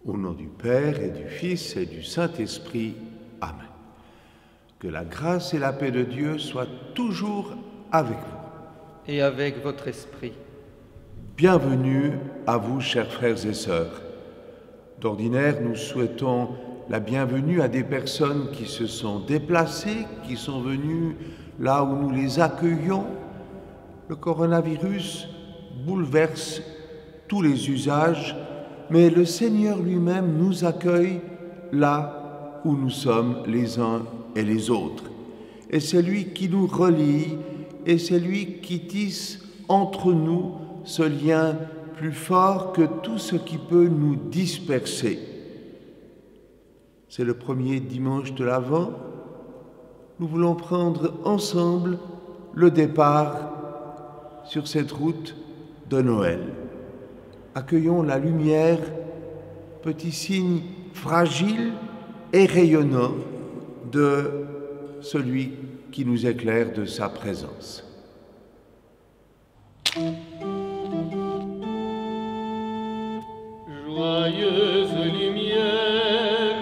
Au nom du Père et du Fils et du Saint-Esprit. Amen. Que la grâce et la paix de Dieu soient toujours avec vous. Et avec votre esprit. Bienvenue à vous, chers frères et sœurs. D'ordinaire, nous souhaitons la bienvenue à des personnes qui se sont déplacées, qui sont venues là où nous les accueillons. Le coronavirus bouleverse tous les usages, mais le Seigneur lui-même nous accueille là où nous sommes les uns et les autres. Et c'est lui qui nous relie, et c'est lui qui tisse entre nous ce lien plus fort que tout ce qui peut nous disperser. C'est le premier dimanche de l'Avent. Nous voulons prendre ensemble le départ sur cette route de Noël. Accueillons la lumière, petit signe fragile et rayonnant de celui qui nous éclaire de sa présence. Joyeuse lumière,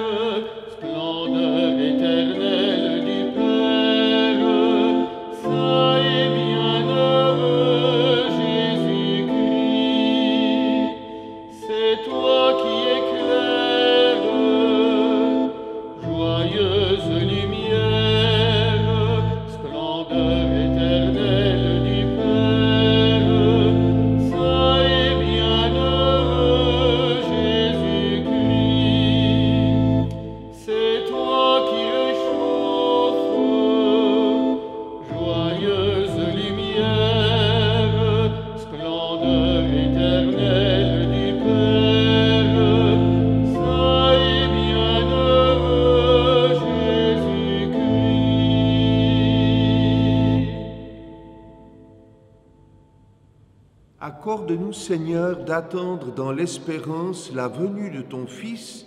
splendeur éternelle du Père, saint et bienheureux Jésus-Christ, c'est toi qui éclaires. Joyeuse lumière, splendeur éternelle du Père, saint et bienheureux Jésus-Christ, c'est toi qui réchauffe. Joyeuse lumière, splendeur éternelle du Père, saint et bienheureux Jésus-Christ. Accorde-nous, Seigneur, d'attendre dans l'espérance la venue de ton Fils,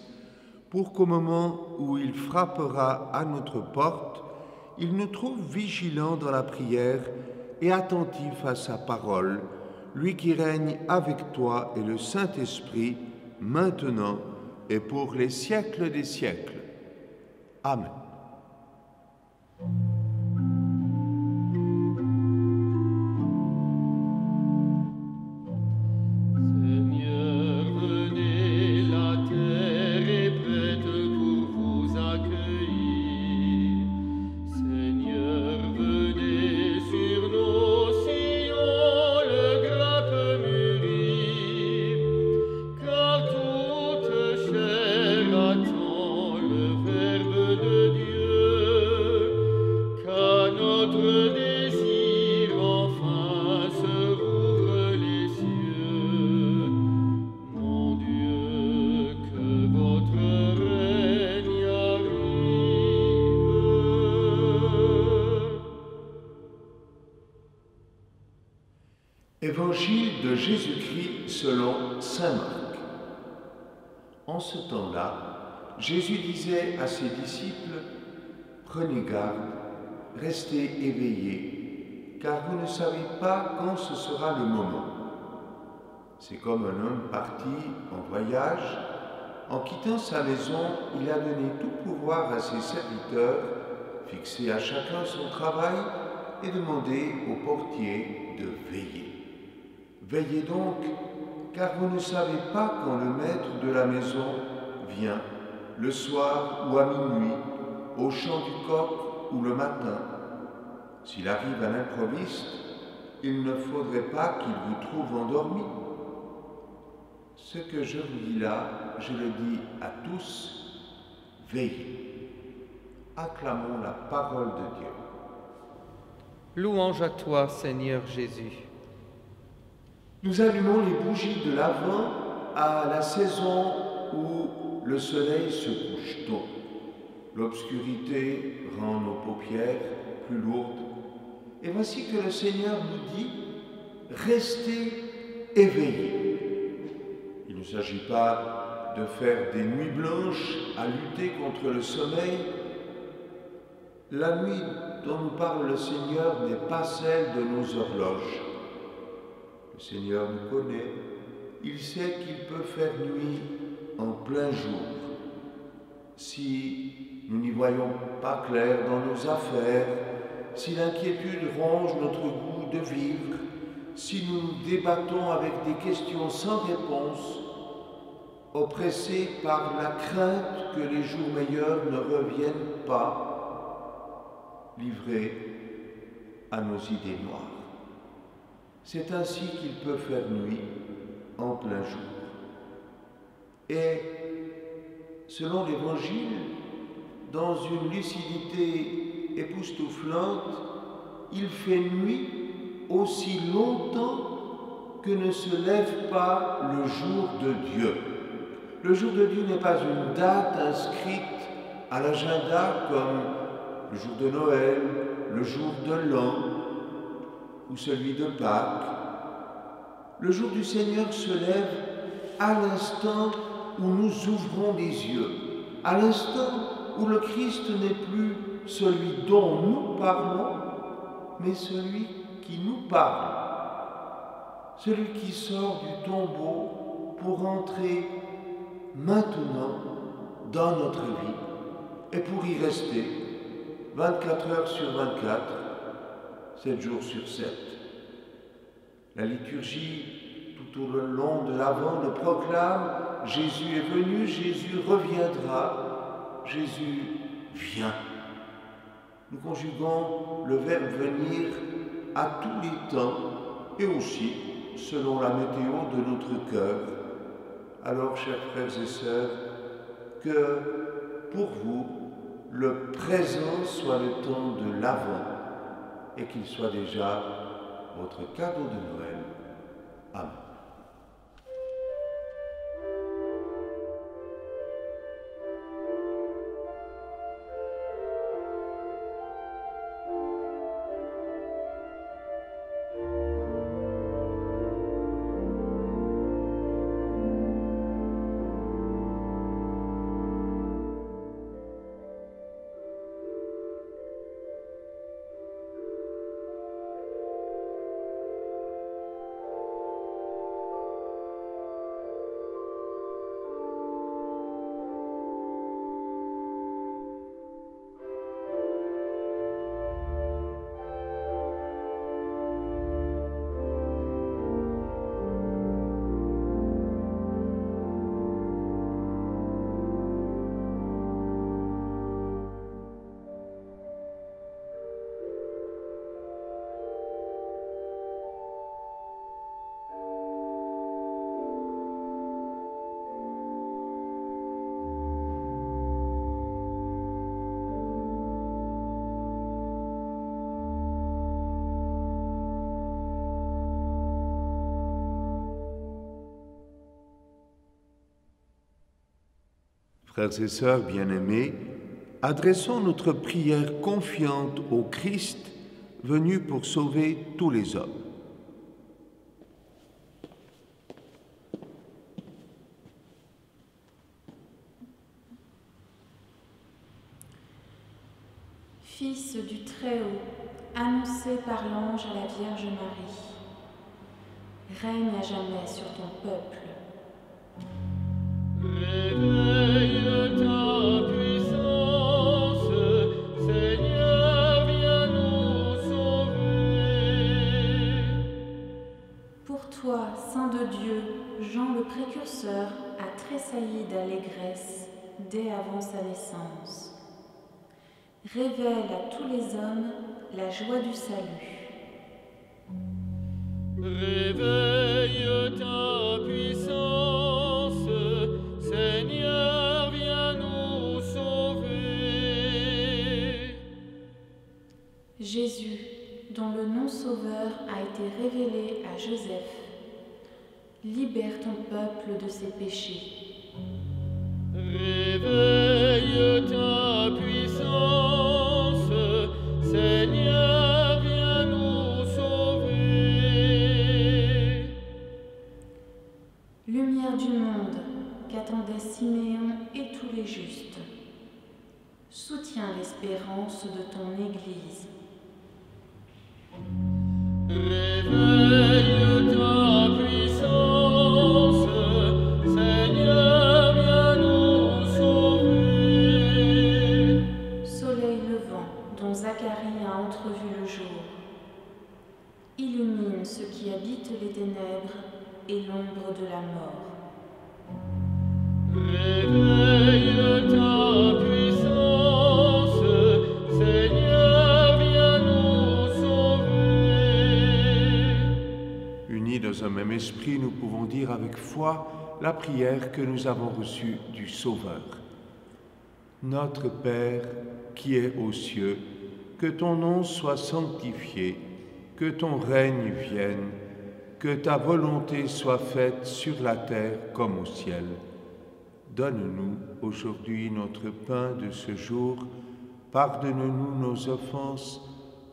pour qu'au moment où il frappera à notre porte, il nous trouve vigilants dans la prière et attentifs à sa parole, lui qui règne avec toi et le Saint-Esprit, maintenant et pour les siècles des siècles. Amen. Seigneur, venez, la terre est prête pour vous accueillir. Seigneur, venez sur nos sillons, le grain peut mûrir, car toute chair attend le Verbe de Dieu, qu'à notre désir enfin se rouvrent les cieux. Mon Dieu, que votre règne arrive. Évangile de Jésus-Christ selon saint Marc. En ce temps-là, Jésus disait à ses disciples : « Prenez garde, restez éveillés, car vous ne savez pas quand ce sera le moment. » C'est comme un homme parti en voyage. En quittant sa maison, il a donné tout pouvoir à ses serviteurs, fixé à chacun son travail et demandé au portier de veiller. Veillez donc, car vous ne savez pas quand le maître de la maison vient, le soir ou à minuit, au chant du coq ou le matin. S'il arrive à l'improviste, il ne faudrait pas qu'il vous trouve endormi. Ce que je vous dis là, je le dis à tous, veillez. Acclamons la parole de Dieu. Louange à toi, Seigneur Jésus. Nous allumons les bougies de l'Avent à la saison où le soleil se couche tôt. L'obscurité rend nos paupières plus lourdes. Et voici que le Seigneur nous dit : restez éveillés. Il ne s'agit pas de faire des nuits blanches à lutter contre le sommeil. La nuit dont nous parle le Seigneur n'est pas celle de nos horloges. Le Seigneur nous connaît, il sait qu'il peut faire nuit en plein jour. Si nous n'y voyons pas clair dans nos affaires, si l'inquiétude ronge notre goût de vivre, si nous nous débattons avec des questions sans réponse, oppressés par la crainte que les jours meilleurs ne reviennent pas, livrés à nos idées noires. C'est ainsi qu'il peut faire nuit en plein jour. Et, selon l'Évangile, dans une lucidité époustouflante, il fait nuit aussi longtemps que ne se lève pas le jour de Dieu. Le jour de Dieu n'est pas une date inscrite à l'agenda comme le jour de Noël, le jour de l'an ou celui de Pâques. Le jour du Seigneur se lève à l'instant où nous ouvrons les yeux, à l'instant où le Christ n'est plus celui dont nous parlons, mais celui qui nous parle, celui qui sort du tombeau pour entrer maintenant dans notre vie et pour y rester 24 heures sur 24, 7 jours sur 7. La liturgie, tout au long de l'Avent, le proclame: Jésus est venu, Jésus reviendra, Jésus vient. Nous conjuguons le verbe venir à tous les temps et aussi selon la météo de notre cœur. Alors, chers frères et sœurs, que pour vous, le présent soit le temps de l'Avent et qu'il soit déjà votre cadeau de Noël. Amen. Frères et sœurs bien-aimés, adressons notre prière confiante au Christ venu pour sauver tous les hommes. Fils du Très-Haut, annoncé par l'ange à la Vierge Marie, règne à jamais sur ton peuple. Réveille ta puissance, Seigneur, viens nous sauver. Pour toi, Saint de Dieu, Jean le précurseur a tressailli d'allégresse dès avant sa naissance. Révèle à tous les hommes la joie du salut. Réveille ta puissance, Seigneur, viens nous sauver. Jésus, dont le nom sauveur a été révélé à Joseph, libère ton peuple de ses péchés. Réveille ta puissance, Seigneur, viens nous sauver. Lumière du monde, qu'attendaient Siméon et tous les justes, soutiens l'espérance de ton Église. Réveille ta puissance, Seigneur, viens Zacharie a entrevu le jour. Illumine ceux qui habitent les ténèbres et l'ombre de la mort. Réveille ta puissance, Seigneur, viens nous sauver. Unis dans un même esprit, nous pouvons dire avec foi la prière que nous avons reçue du Sauveur. Notre Père qui es aux cieux, que ton nom soit sanctifié, que ton règne vienne, que ta volonté soit faite sur la terre comme au ciel. Donne-nous aujourd'hui notre pain de ce jour. Pardonne-nous nos offenses,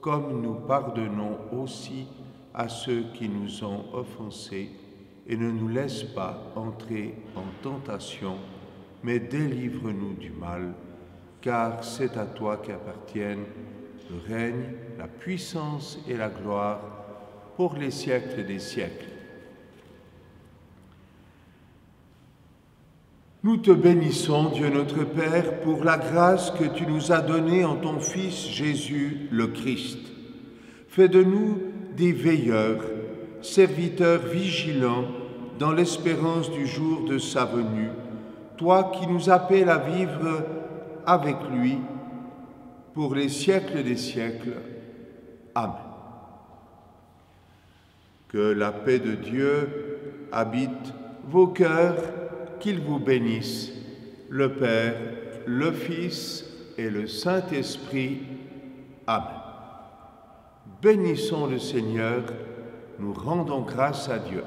comme nous pardonnons aussi à ceux qui nous ont offensés. Et ne nous laisse pas entrer en tentation, mais délivre-nous du mal, car c'est à toi qu'appartiennent le règne, la puissance et la gloire pour les siècles des siècles. Nous te bénissons, Dieu notre Père, pour la grâce que tu nous as donnée en ton Fils Jésus le Christ. Fais de nous des veilleurs, serviteurs vigilants dans l'espérance du jour de sa venue, toi qui nous appelles à vivre avec lui pour les siècles des siècles. Amen. Que la paix de Dieu habite vos cœurs, qu'il vous bénisse, le Père, le Fils et le Saint-Esprit. Amen. Bénissons le Seigneur, nous rendons grâce à Dieu.